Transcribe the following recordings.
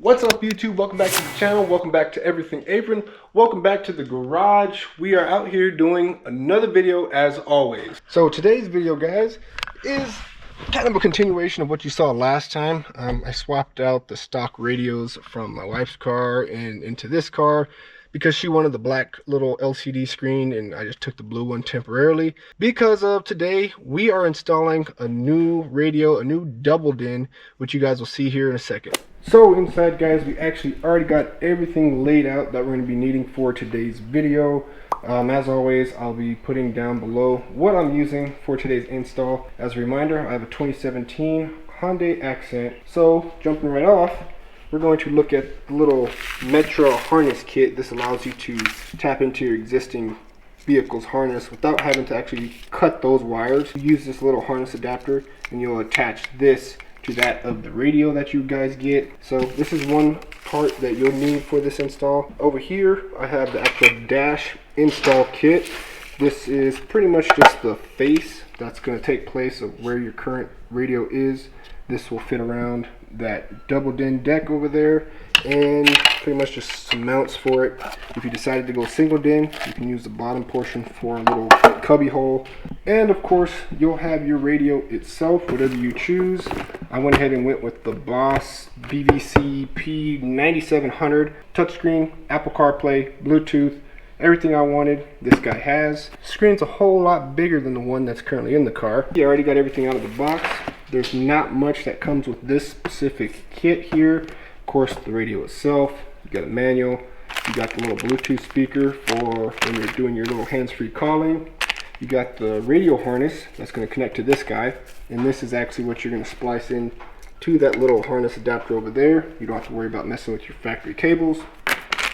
What's up, YouTube? Welcome back to the channel. Welcome back to Everything Apron. Welcome back to the garage. We are out here doing another video as always. So today's video, guys, is kind of a continuation of what you saw last time. I swapped out the stock radios from my wife's car and into this car because she wanted the black little LCD screen, and I just took the blue one temporarily. Because of today, we are installing a new radio, a new double din, which you guys will see here in a second. So inside, guys, we actually already got everything laid out that we're going to be needing for today's video. As always, I'll be putting down below what I'm using for today's install. As a reminder, I have a 2017 Hyundai Accent. So jumping right off, we're going to look at the little Metro harness kit. This allows you to tap into your existing vehicle's harness without having to actually cut those wires. You use this little harness adapter and you'll attach this to that of the radio that you guys get. So this is one part that you'll need for this install. Over here I have the actual dash install kit. This is pretty much just the face that's going to take place of where your current radio is. This will fit around that double din deck over there, and pretty much just some mounts for it. If you decided to go single din, you can use the bottom portion for a little cubby hole. And of course, you'll have your radio itself, whatever you choose. I went ahead and went with the BOSS BVCP9700 touchscreen, Apple CarPlay, Bluetooth, everything I wanted. This guy has. The screen's a whole lot bigger than the one that's currently in the car. You already got everything out of the box. There's not much that comes with this specific kit here. Of course, the radio itself, you got a manual, you got the little Bluetooth speaker for when you're doing your little hands-free calling. You got the radio harness that's going to connect to this guy, and this is actually what you're going to splice in to that little harness adapter over there. You don't have to worry about messing with your factory cables.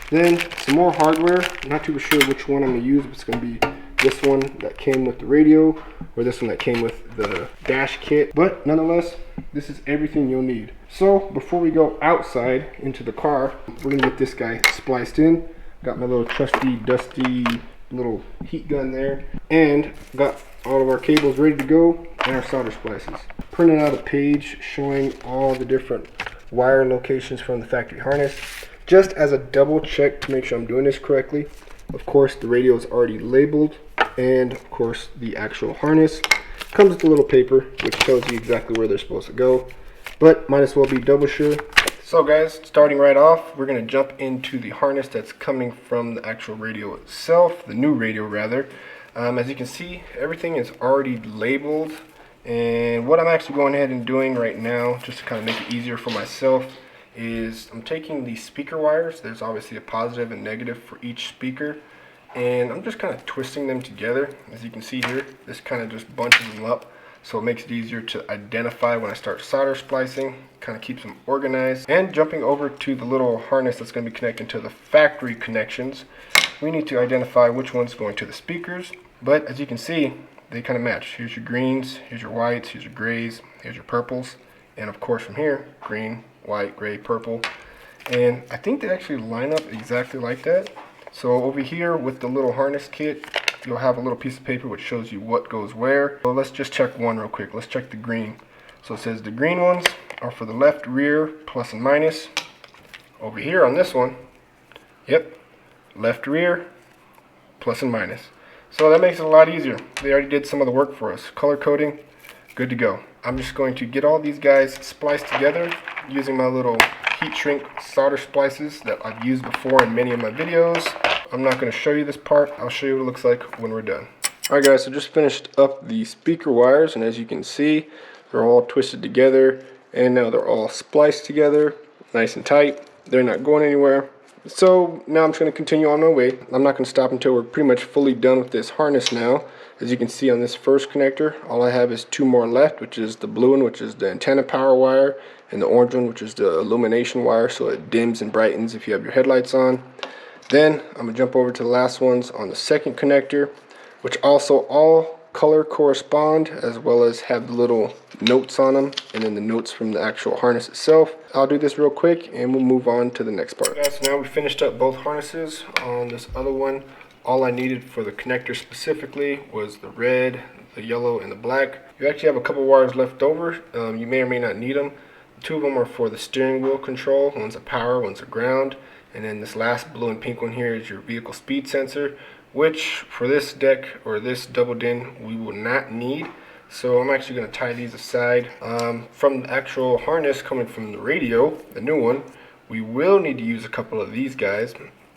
Then some more hardware. I'm not too sure which one I'm going to use, but it's going to be this one that came with the radio or this one that came with the dash kit, but nonetheless, this is everything you'll need. So before we go outside into the car, we're gonna get this guy spliced in. Got my little trusty dusty little heat gun there, and got all of our cables ready to go and our solder splices. Printed out a page showing all the different wire locations from the factory harness, just as a double check to make sure I'm doing this correctly. Of course, the radio is already labeled, and of course the actual harness comes with a little paper which tells you exactly where they're supposed to go, but might as well be double sure. So guys, starting right off, we're going to jump into the harness that's coming from the actual radio itself, the new radio rather. As you can see, everything is already labeled, and what I'm actually going ahead and doing right now, just to kind of make it easier for myself, is I'm taking the speaker wires. There's obviously a positive and negative for each speaker, and I'm just kind of twisting them together. As you can see here, this kind of just bunches them up, so it makes it easier to identify when I start solder splicing. Kind of keeps them organized. And jumping over to the little harness that's going to be connecting to the factory connections, we need to identify which one's going to the speakers. But as you can see, they kind of match. Here's your greens, here's your whites, here's your grays, here's your purples, and of course from here, green, white, gray, purple. And I think they actually line up exactly like that. So over here with the little harness kit, you'll have a little piece of paper which shows you what goes where. So let's just check one real quick. Let's check the green. So it says the green ones are for the left rear plus and minus. Over here on this one, yep, left rear plus and minus. So that makes it a lot easier. They already did some of the work for us. Color coding, good to go. I'm just going to get all these guys spliced together using my little heat shrink solder splices that I've used before in many of my videos. I'm not going to show you this part. I'll show you what it looks like when we're done. Alright guys, so just finished up the speaker wires, and as you can see, they're all twisted together, and now they're all spliced together nice and tight. They're not going anywhere. So now I'm just going to continue on my way. I'm not going to stop until we're pretty much fully done with this harness now. As you can see on this first connector, all I have is two more left, which is the blue one, which is the antenna power wire, and the orange one, which is the illumination wire, so it dims and brightens if you have your headlights on. Then I'm going to jump over to the last ones on the second connector, which also all color correspond, as well as have the little notes on them, and then the notes from the actual harness itself. I'll do this real quick and we'll move on to the next part. Guys, so now we finished up both harnesses. On this other one, all I needed for the connector specifically was the red, the yellow, and the black. You actually have a couple wires left over. You may or may not need them. Two of them are for the steering wheel control. One's a power, one's a ground. And then this last blue and pink one here is your vehicle speed sensor, which for this deck or this double din we will not need. So I'm actually going to tie these aside. From the actual harness coming from the radio, the new one, we will need to use a couple of these guys.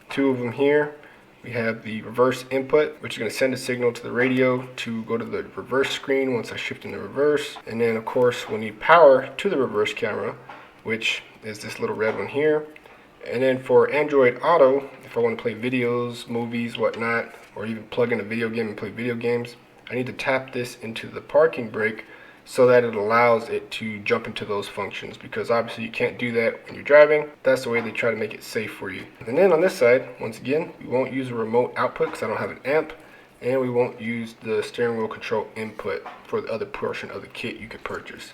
Two of them here. We have the reverse input, which is going to send a signal to the radio to go to the reverse screen once I shift in the reverse. And then of course we'll need power to the reverse camera, which is this little red one here. And then for Android Auto, if I want to play videos, movies, whatnot, or even plug in a video game and play video games, I need to tap this into the parking brake so that it allows it to jump into those functions, because obviously you can't do that when you're driving. That's the way they try to make it safe for you. And then on this side, once again, we won't use a remote output because I don't have an amp, and we won't use the steering wheel control input for the other portion of the kit you could purchase.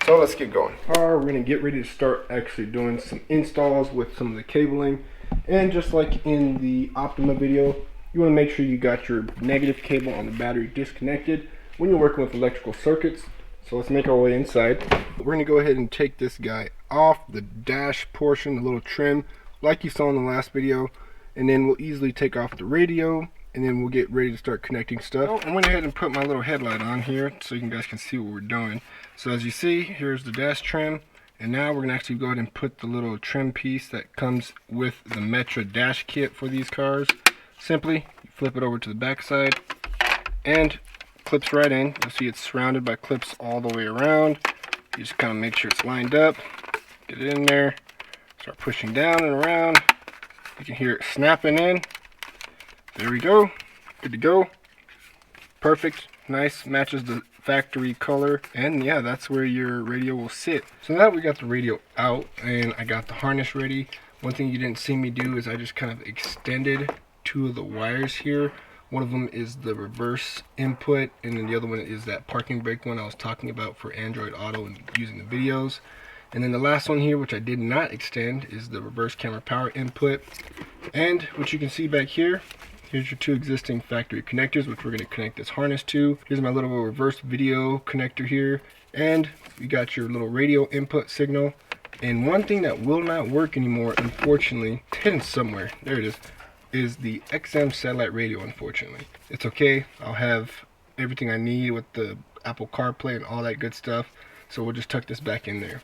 So let's get going. We're going to get ready to start actually doing some installs with some of the cabling. And just like in the Optima video, you want to make sure you got your negative cable on the battery disconnected when you're working with electrical circuits. So let's make our way inside. We're going to go ahead and take this guy off the dash portion, the little trim, like you saw in the last video. And then we'll easily take off the radio, and then we'll get ready to start connecting stuff. I went ahead and put my little headlight on here so you guys can see what we're doing. So as you see, here's the dash trim, and now we're going to actually go ahead and put the little trim piece that comes with the Metra dash kit for these cars. Simply flip it over to the back side and clips right in. You'll see it's surrounded by clips all the way around. You just kind of make sure it's lined up, get it in there, start pushing down and around. You can hear it snapping in. There we go, good to go. Perfect, nice, matches the factory color, and yeah, that's where your radio will sit. So now that we got the radio out and I got the harness ready, one thing you didn't see me do is I just kind of extended two of the wires here. One of them is the reverse input, and then the other one is that parking brake one I was talking about for Android Auto and using the videos. And then the last one here, which I did not extend, is the reverse camera power input. And what you can see back here, here's your two existing factory connectors, which we're going to connect this harness to. Here's my little reverse video connector here. And you got your little radio input signal. And one thing that will not work anymore, unfortunately, it's hidden somewhere, there it is the XM satellite radio, unfortunately. It's okay, I'll have everything I need with the Apple CarPlay and all that good stuff. So we'll just tuck this back in there.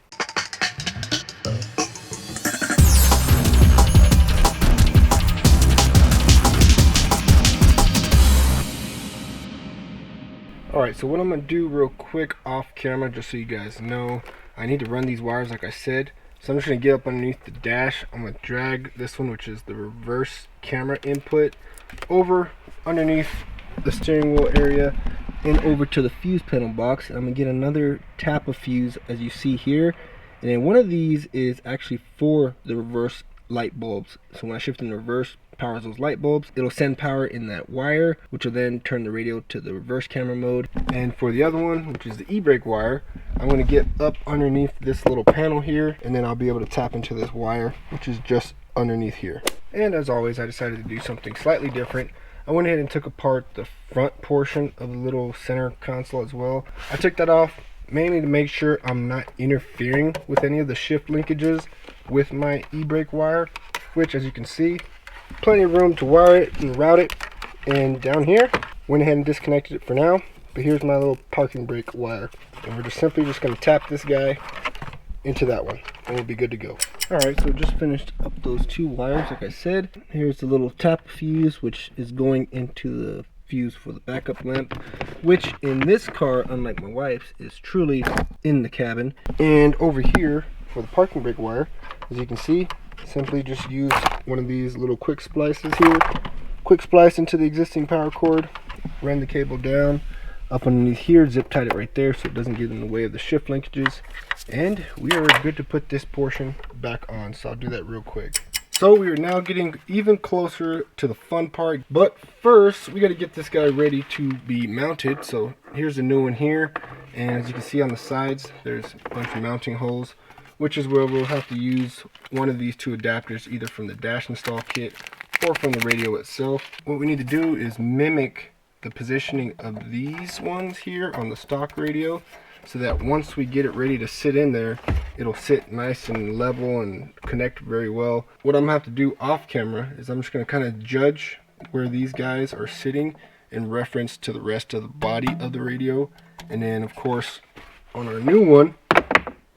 Alright, so what I'm going to do real quick off camera, just so you guys know, I need to run these wires like I said. So I'm just going to get up underneath the dash. I'm going to drag this one, which is the reverse camera input, over underneath the steering wheel area and over to the fuse panel box. And I'm going to get another tap of fuse, as you see here. And then one of these is actually for the reverse light bulbs. So when I shift in reverse, powers those light bulbs, it'll send power in that wire, which will then turn the radio to the reverse camera mode. And for the other one, which is the e-brake wire, I'm going to get up underneath this little panel here, and then I'll be able to tap into this wire, which is just underneath here. And as always, I decided to do something slightly different. I went ahead and took apart the front portion of the little center console as well. I took that off mainly to make sure I'm not interfering with any of the shift linkages with my e-brake wire, which, as you can see, plenty of room to wire it and route it. And down here, went ahead and disconnected it for now, but here's my little parking brake wire, and we're just simply going to tap this guy into that one and we'll be good to go. Alright, so just finished up those two wires like I said. Here's the little tap fuse, which is going into the fuse for the backup lamp, which in this car, unlike my wife's, is truly in the cabin. And over here for the parking brake wire, as you can see, simply just use one of these little quick splices here. Quick splice into the existing power cord, run the cable down, up underneath here, zip tied it right there so it doesn't get in the way of the shift linkages. And we are good to put this portion back on, so I'll do that real quick. So we are now getting even closer to the fun part, but first we got to get this guy ready to be mounted. So here's the new one here, and as you can see on the sides, there's a bunch of mounting holes, which is where we'll have to use one of these two adapters, either from the dash install kit or from the radio itself. What we need to do is mimic the positioning of these ones here on the stock radio. so that once we get it ready to sit in there, it'll sit nice and level and connect very well. What I'm gonna have to do off camera is I'm just gonna kind of judge where these guys are sitting in reference to the rest of the body of the radio. And then of course on our new one,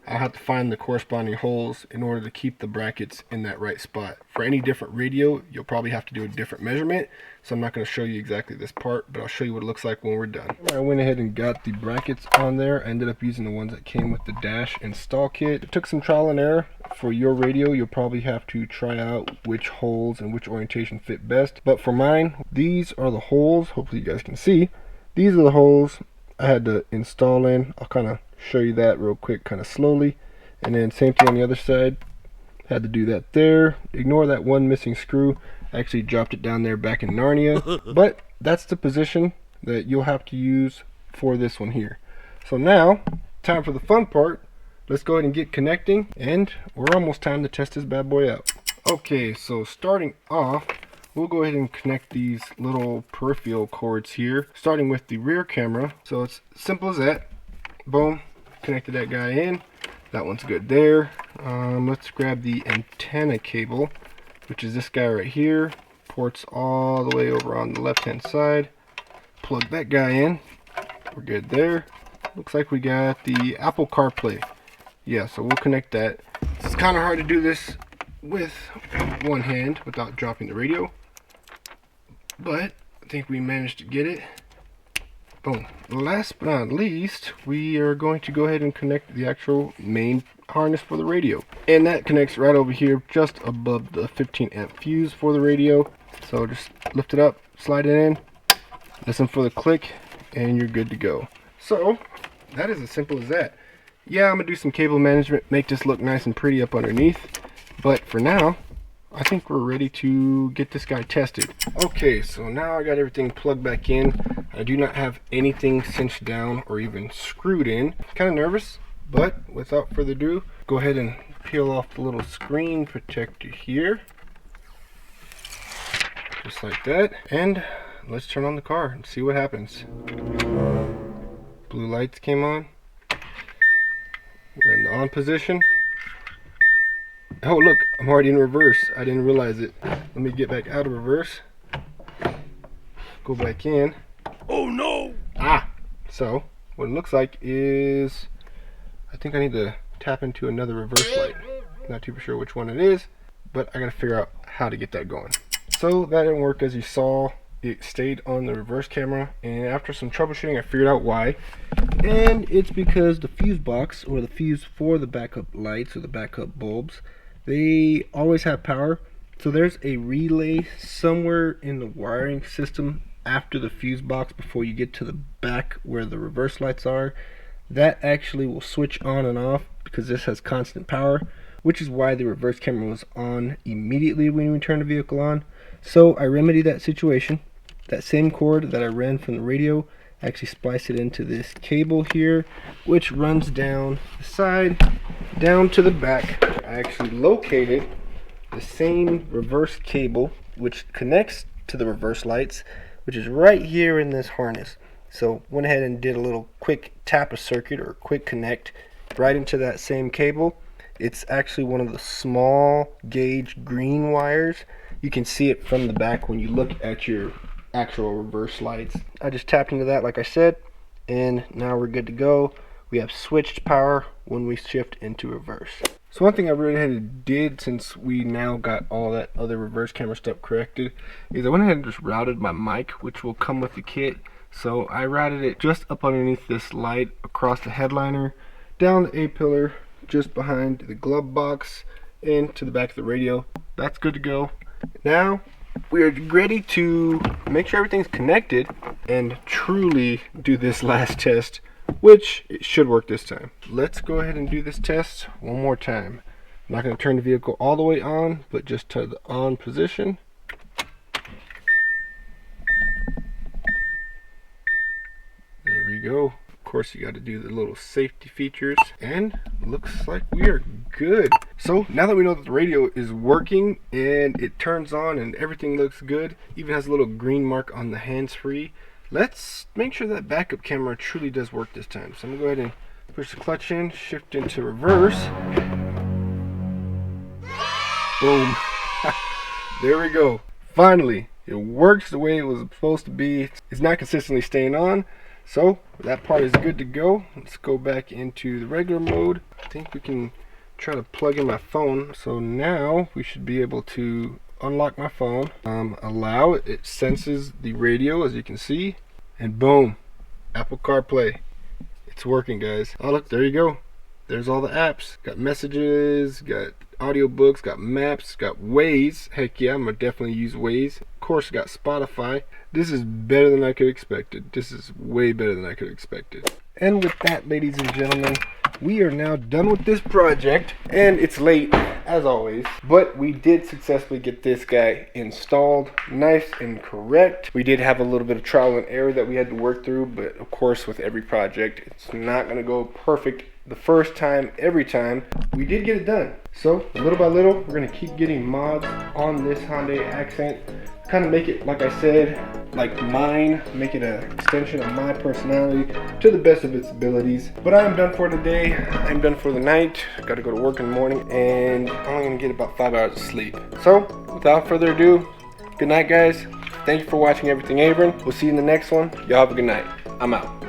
I'll have to find the corresponding holes in order to keep the brackets in that right spot. For any different radio, you'll probably have to do a different measurement, so I'm not going to show you exactly this part, but I'll show you what it looks like when we're done. I went ahead and got the brackets on there. I ended up using the ones that came with the dash install kit. It took some trial and error. For your radio, you'll probably have to try out which holes and which orientation fit best, but for mine, these are the holes. Hopefully you guys can see. These are the holes I had to install in. I'll kind of show you that real quick, kind of slowly. And then same thing on the other side, had to do that there. Ignore that one missing screw. I actually dropped it down there back in Narnia, but that's the position that you'll have to use for this one here. So now, time for the fun part. Let's go ahead and get connecting, and we're almost time to test this bad boy out. Okay, so starting off, we'll go ahead and connect these little peripheral cords here, starting with the rear camera. So it's simple as that. Boom, connected that guy in. That one's good there. Let's grab the antenna cable, which is this guy right here. Ports all the way over on the left hand side. Plug that guy in. We're good there. Looks like we got the Apple CarPlay. Yeah, so we'll connect that. It's kind of hard to do this with one hand without dropping the radio, but I think we managed to get it. Boom. Last but not least, we are going to go ahead and connect the actual main harness for the radio, and that connects right over here just above the 15 amp fuse for the radio. So just lift it up, slide it in, listen for the click, and you're good to go. So that is as simple as that. Yeah, I'm gonna do some cable management, make this look nice and pretty up underneath, but for now I think we're ready to get this guy tested. Okay, so now I got everything plugged back in. I do not have anything cinched down or even screwed in. Kind of nervous, but without further ado, go ahead and peel off the little screen protector here. Just like that. And let's turn on the car and see what happens. Blue lights came on. We're in the on position. Oh look, I'm already in reverse. I didn't realize it. Let me get back out of reverse. Go back in. Oh no! Ah! So, what it looks like is, I think I need to tap into another reverse light. Not too sure which one it is, but I gotta figure out how to get that going. So that didn't work, as you saw. It stayed on the reverse camera, and after some troubleshooting I figured out why. And it's because the fuse box, or the fuse for the backup lights or the backup bulbs, they always have power. So there's a relay somewhere in the wiring system after the fuse box before you get to the back where the reverse lights are. That actually will switch on and off because this has constant power, which is why the reverse camera was on immediately when we turned the vehicle on. So I remedied that situation. That same cord that I ran from the radio, I actually spliced it into this cable here, which runs down the side, down to the back. I actually located the same reverse cable, which connects to the reverse lights, which is right here in this harness. So went ahead and did a little quick tap a circuit or quick connect right into that same cable. It's actually one of the small gauge green wires. You can see it from the back when you look at your actual reverse lights. I just tapped into that like I said, and now we're good to go. We have switched power when we shift into reverse. So one thing I really did, since we now got all that other reverse camera stuff corrected, is I went ahead and just routed my mic, which will come with the kit. So I routed it just up underneath this light, across the headliner, down the A-pillar, just behind the glove box, and to the back of the radio. That's good to go. Now we are ready to make sure everything's connected and truly do this last test, which it should work this time. Let's go ahead and do this test one more time. I'm not going to turn the vehicle all the way on, but just to the on position. There we go. Of course, you got to do the little safety features, and looks like we are good. So now that we know that the radio is working and it turns on and everything looks good, even has a little green mark on the hands-free, let's make sure that backup camera truly does work this time. So I'm gonna go ahead and Push the clutch in, shift into reverse. Boom. There we go. Finally, it works the way it was supposed to be. It's not consistently staying on, so that part is good to go. Let's go back into the regular mode. I think we can try to plug in my phone. So now we should be able to unlock my phone. Allow it. It senses the radio, as you can see, and boom, Apple CarPlay. It's working, guys. Oh look, there you go. There's all the apps. Got messages, got audiobooks, got maps, got Waze. Heck yeah, I'm gonna definitely use Waze. Of course, got Spotify. This is better than I could have expected. This is way better than I could have expected. And with that, ladies and gentlemen, we are now done with this project. And it's late, as always, but we did successfully get this guy installed nice and correct. We did have a little bit of trial and error that we had to work through, but of course, with every project, it's not gonna go perfect the first time, every time. We did get it done. So little by little, we're gonna keep getting mods on this Hyundai Accent, kind of make it, like I said, like mine, make it an extension of my personality to the best of its abilities. But I am done for today. I'm done for the night. Got to go to work in the morning, and I'm only gonna get about 5 hours of sleep. So without further ado, good night, guys. Thank you for watching Everything Abram. We'll see you in the next one. Y'all have a good night. I'm out.